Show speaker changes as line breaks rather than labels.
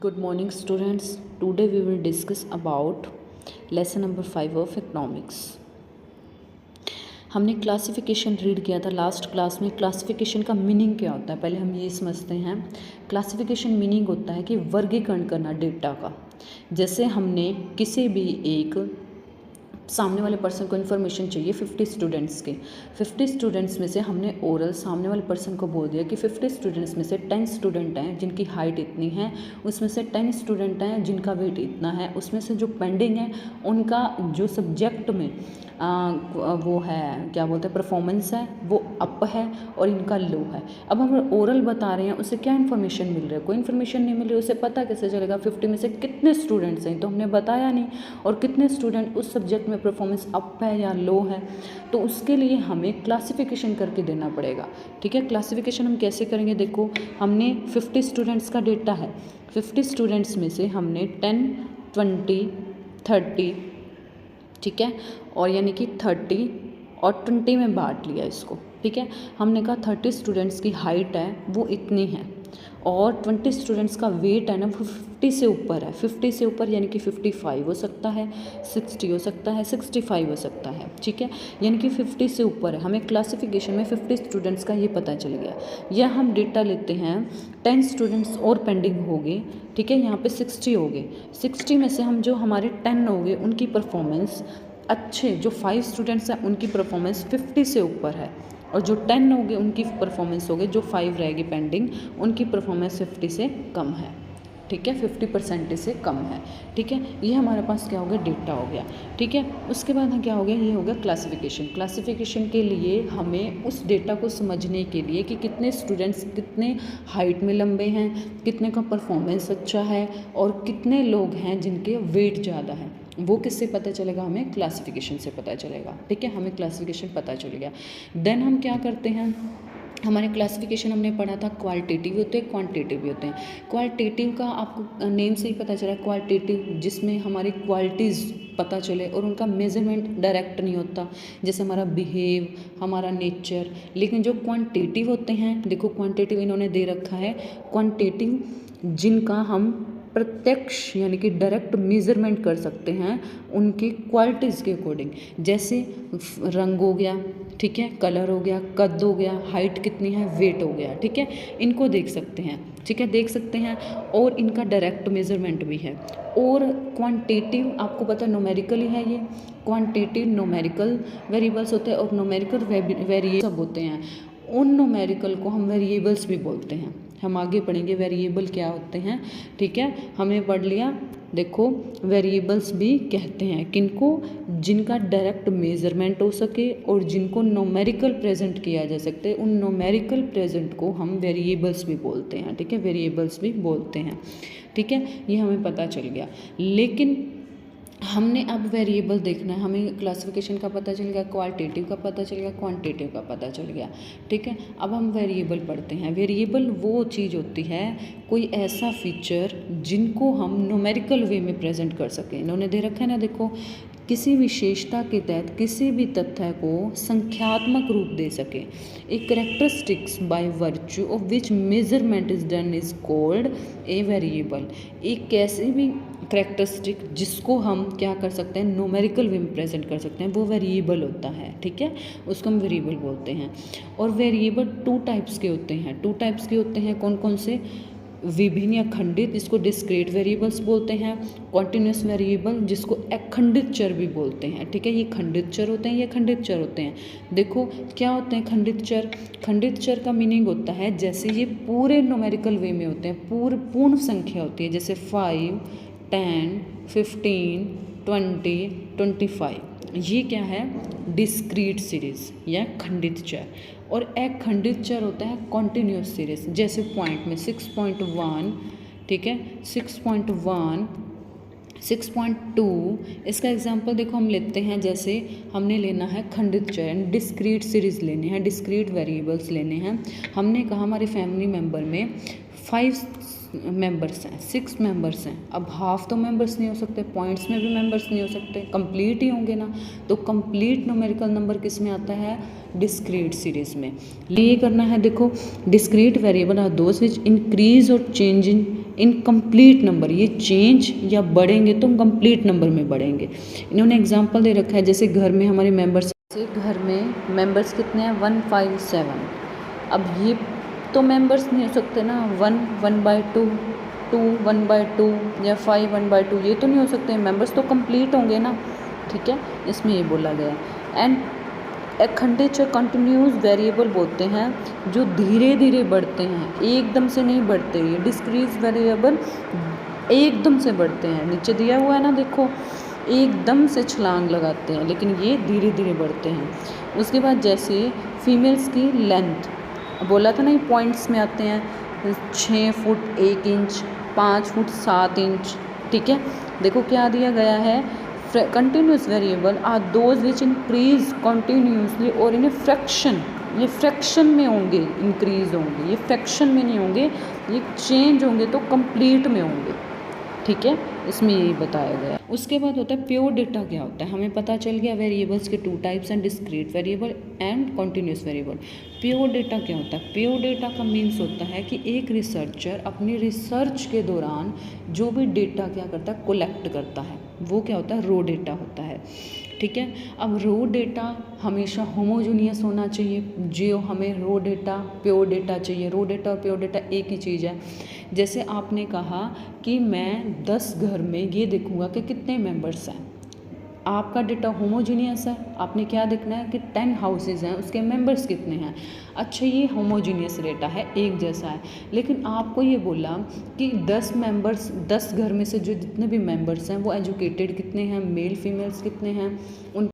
Good morning students. Today we will discuss about lesson number 5 of economics. हमने classification read किया था last class में। Classification का meaning क्या होता है पहले हम ये समझते हैं। क्लासिफिकेशन मीनिंग होता है कि वर्गीकरण करना डेटा का। जैसे हमने किसी भी एक सामने वाले पर्सन को इन्फॉर्मेशन चाहिए 50 स्टूडेंट्स के, 50 स्टूडेंट्स में से हमने ओरल सामने वाले पर्सन को बोल दिया कि 50 स्टूडेंट्स में से 10 स्टूडेंट हैं जिनकी हाइट इतनी है, उसमें से 10 स्टूडेंट हैं जिनका वेट इतना है, उसमें से जो पेंडिंग है उनका जो सब्जेक्ट में वो है क्या बोलते हैं परफॉर्मेंस है वो अप है और इनका लो है। अब हम ओरल बता रहे हैं, उसे क्या इन्फॉर्मेशन मिल रहा है? कोई इन्फॉर्मेशन नहीं मिल रही, उसे पता कैसे चलेगा 50 में से कितने स्टूडेंट्स हैं? तो हमने बताया नहीं, और कितने स्टूडेंट उस सब्जेक्ट में परफॉर्मेंस अप है या लो है। तो उसके लिए हमें क्लासिफिकेशन करके देना पड़ेगा। ठीक है, क्लासिफिकेशन हम कैसे करेंगे? देखो, हमने 50 स्टूडेंट्स का डेटा है, 50 स्टूडेंट्स में से हमने 10, 20, 30, ठीक है, और यानी कि 30 और 20 में बांट लिया इसको। ठीक है, हमने कहा 30 स्टूडेंट्स की हाइट है वो इतनी है और 20 स्टूडेंट्स का वेट है ना वो 50 से ऊपर है। 50 से ऊपर यानी कि 55 हो सकता है, 60 हो सकता है, 65 हो सकता है। ठीक है, यानी कि 50 से ऊपर है। हमें क्लासिफिकेशन में 50 स्टूडेंट्स का ये पता चल गया। या हम डेटा लेते हैं 10 स्टूडेंट्स और पेंडिंग हो गए। ठीक है, यहाँ पे 60 हो गए। 60 में से हम जो हमारे 10 हो गए उनकी परफॉर्मेंस अच्छे, जो 5 स्टूडेंट्स हैं उनकी परफॉर्मेंस 50 से ऊपर है, और जो 10 हो गए उनकी परफॉर्मेंस हो गई, जो 5 रहेगी पेंडिंग उनकी परफॉर्मेंस 50 से कम है। ठीक है, 50% से कम है। ठीक है, ये हमारे पास क्या हो गया? डेटा हो गया। ठीक है, उसके बाद क्या हो गया? ये हो गया क्लासिफिकेशन। क्लासिफिकेशन के लिए हमें उस डेटा को समझने के लिए कि कितने स्टूडेंट्स कितने हाइट में लंबे हैं, कितने का परफॉर्मेंस अच्छा है और कितने लोग हैं जिनके वेट ज़्यादा है, वो किससे पता चलेगा? हमें क्लासिफिकेशन से पता चलेगा। ठीक है, हमें क्लासिफिकेशन पता चल गया। देन हम क्या करते हैं? हमारे क्लासिफिकेशन हमने पढ़ा था क्वालिटेटिव होते हैं, क्वांटिटेटिव भी होते हैं। क्वालिटेटिव का आपको नेम से ही पता चला, क्वालिटेटिव जिसमें हमारी क्वालिटीज़ पता चले और उनका मेजरमेंट डायरेक्ट नहीं होता, जैसे हमारा बिहेव, हमारा नेचर। लेकिन जो क्वांटिटेटिव होते हैं, देखो क्वांटिटेटिव इन्होंने दे रखा है, क्वांटिटेटिव जिनका हम प्रत्यक्ष यानी कि डायरेक्ट मेजरमेंट कर सकते हैं उनकी क्वालिटीज़ के अकॉर्डिंग, जैसे रंग हो गया, ठीक है, कलर हो गया, कद हो गया, हाइट कितनी है, वेट हो गया। ठीक है, इनको देख सकते हैं। ठीक है, देख सकते हैं, और इनका डायरेक्ट मेजरमेंट भी है। और क्वांटिटेटिव आपको पता न्यूमेरिकल ही है। ये क्वांटिटेटिव न्यूमेरिकल वेरिएबल्स होते हैं और न्यूमेरिकल वेरिएबल सब होते हैं। उन न्यूमेरिकल को हम वेरिएबल्स भी बोलते हैं। हम आगे पढ़ेंगे वेरिएबल क्या होते हैं। ठीक है, हमने पढ़ लिया। देखो, वेरिएबल्स भी कहते हैं किनको? जिनका डायरेक्ट मेजरमेंट हो सके और जिनको न्यूमेरिकल प्रेजेंट किया जा सकते हैं, उन न्यूमेरिकल प्रेजेंट को हम वेरिएबल्स भी बोलते हैं। ठीक है, वेरिएबल्स भी बोलते हैं। ठीक है, ये हमें पता चल गया। लेकिन हमने अब वेरिएबल देखना है। हमें क्लासिफिकेशन का पता चल गया, क्वालिटेटिव का पता चल गया, क्वांटिटेटिव का पता चल गया। ठीक है, अब हम वेरिएबल पढ़ते हैं। वेरिएबल वो चीज़ होती है, कोई ऐसा फीचर जिनको हम न्यूमेरिकल वे में प्रेजेंट कर सकें। इन्होंने दे रखा है ना, देखो, किसी विशेषता के तहत किसी भी तथ्य को संख्यात्मक रूप दे सके। एक characteristics by virtue of which measurement is done is called a variable. एक कैसे भी करेक्टरिस्टिक जिसको हम क्या कर सकते हैं, न्यूमेरिकल वे में प्रेजेंट कर सकते हैं, वो वेरिएबल होता है। ठीक है, उसको हम वेरिएबल बोलते हैं। और वेरिएबल 2 टाइप्स के होते हैं। 2 टाइप्स के होते हैं, कौन कौन से? विभिन्न या खंडित, इसको डिस्क्रीट वेरिएबल्स बोलते हैं। कॉन्टिन्यूस वेरिएबल, जिसको अखंडित चर भी बोलते हैं। ठीक है, ये खंडित चर होते हैं, ये खंडित चर होते हैं। देखो क्या होते हैं खंडित चर? खंडित चर का मीनिंग होता है जैसे ये पूरे न्यूमेरिकल वे में होते हैं, पूर्ण संख्या होती है, जैसे 5, 10, 15, 20, 25। ये क्या है? डिस्क्रीट सीरीज या खंडित चर। और एक खंडित चर होता है कॉन्टिन्यूस सीरीज, जैसे पॉइंट में 6.1, ठीक है, 6.1, 6.2। इसका एग्जांपल देखो हम लेते हैं, जैसे हमने लेना है खंडित चर, डिस्क्रीट सीरीज लेने हैं, डिस्क्रीट वेरिएबल्स लेने हैं। हमने कहा हमारी फैमिली मेम्बर में 5 मेंबर्स हैं, 6 मेंबर्स हैं। अब हाफ तो मेंबर्स नहीं हो सकते, पॉइंट्स में भी मेंबर्स नहीं हो सकते, कंप्लीट ही होंगे ना। तो कंप्लीट न्यूमेरिकल नंबर किस में आता है? डिस्क्रीट सीरीज में। ये करना है, देखो discrete variable are those which increase और चेंज इन इनकम्प्लीट नंबर, ये चेंज या बढ़ेंगे तो कंप्लीट नंबर में बढ़ेंगे। इन्होंने एग्जांपल दे रखा है, जैसे घर में हमारे मेंबर्स, जैसे घर में मेंबर्स कितने हैं 157। अब ये तो मेंबर्स नहीं हो सकते ना 1/2, 2 1/2 या 5 1/2, ये तो नहीं हो सकते, मेंबर्स तो कंप्लीट होंगे ना। ठीक है, इसमें ये बोला गया। एंड एक्सपेंडिचर कंटिन्यूस वेरिएबल बोलते हैं जो धीरे धीरे बढ़ते हैं, एकदम से नहीं बढ़ते। ये डिस्क्रीज वेरिएबल एकदम से बढ़ते हैं, नीचे दिया हुआ है ना देखो, एकदम से छलांग लगाते हैं, लेकिन ये धीरे धीरे बढ़ते हैं। उसके बाद जैसे फीमेल्स की लेंथ, बोला था ना ये पॉइंट्स में आते हैं, 6 फुट 1 इंच, 5 फुट 7 इंच। ठीक है, देखो क्या दिया गया है, continuous variable are those which increase continuously और इन फ्रैक्शन, ये फ्रैक्शन में होंगे, इंक्रीज होंगे, ये फ्रैक्शन में नहीं होंगे, ये चेंज होंगे तो कंप्लीट में होंगे। ठीक है, इसमें यही बताया गया। उसके बाद होता है प्योर डेटा। क्या होता है, हमें पता चल गया वेरिएबल्स के 2 टाइप्स हैं, discrete variable and continuous variable. Pure data क्या होता है, प्योर डेटा का मीन्स होता है कि एक रिसर्चर अपनी रिसर्च के दौरान जो भी डेटा क्या करता है, कलेक्ट करता है, वो क्या होता है, रो डेटा होता है। ठीक है, अब रो डेटा हमेशा होमोजीनियस होना चाहिए, जो हमें रो डेटा प्योर डेटा चाहिए। रो डेटा और प्योर डेटा एक ही चीज़ है। जैसे आपने कहा कि मैं 10 घर में ये देखूंगा कि कितने मेंबर्स हैं, आपका डेटा होमोजीनियस है, आपने क्या देखना है कि 10 हाउसेज हैं, उसके मेंबर्स कितने हैं। अच्छा, ये होमोजीनियस डेटा है, एक जैसा है। लेकिन आपको ये बोला कि 10 मेंबर्स, 10 घर में से जो जितने भी मेंबर्स हैं वो एजुकेटेड कितने हैं, मेल फीमेल्स कितने हैं, उन